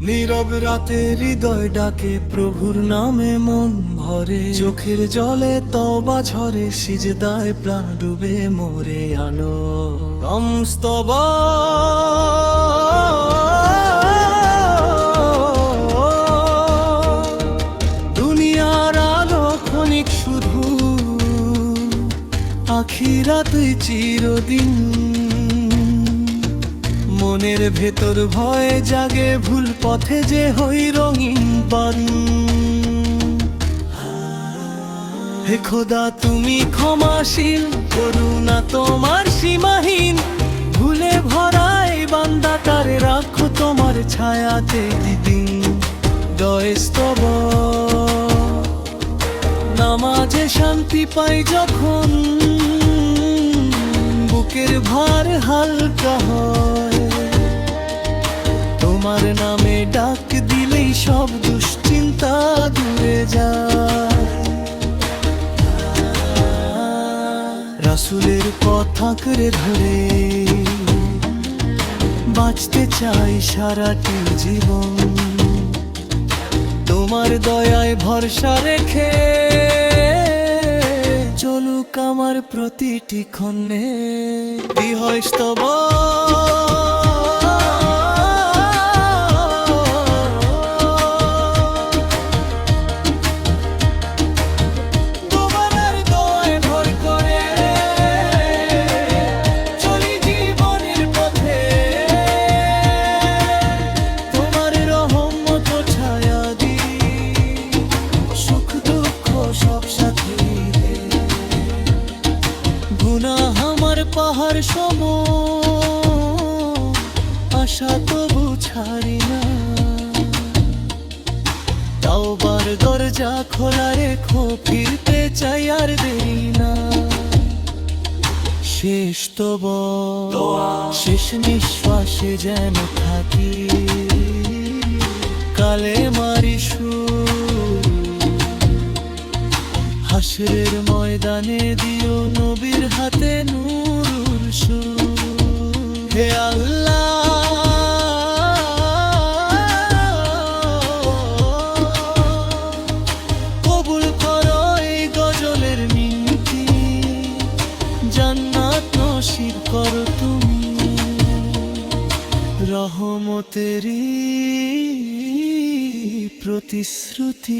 নীরব রাতে হৃদয় ডাকে, প্রভুর নামে মন ভরে, চোখের জলে তওবা ঝরে, সিজদায় প্রাণ ডুবে মোরে আনো স্তবা। দুনিয়ার আলো ক্ষণিক শুধু, আখিরাত চিরদিন। মনের ভেতর ভয় জাগে, ভুল পথে যে হই রঙিন পান। হে খোদা তুমি ক্ষমাশীল, করুণা তোমার সীমাহীন। ভুলে ভরাই বান্দা তারে, রাখো তোমার ছায়াতে দিদিন। দয়স্তব নামাজে শান্তি পাই যখন, বুকের ভার হালকা হয়। তোমার নামে ডাক দিলেই সব দুশ্চিন্তা দূরে যায়। রাসূলের কথা করে ধরে বাঁচতে চাই সারাটি জীবন। তোমার দয়ায় ভরসা রেখে চলুক আমার প্রতিটি ক্ষণে বিহস্তব। গুনাহ আমার পাহাড় সম, আশা তবু ছাড়ি না। তাওবার দরজা খোলা রেখো, ফিরতে চাই আর দেরি না। শেষ তওবা শেষ নিঃশ্বাসে যেন থাকি, কালেমারি সুর। হাশরের ময়দানে দিও নবীর হাতে নূর সুর। হে আল্লাহ কবুল করো এই গজলের মিনতি, জান্নাত নসিব করো তুমি রহমতেরই প্রতিশ্রুতি।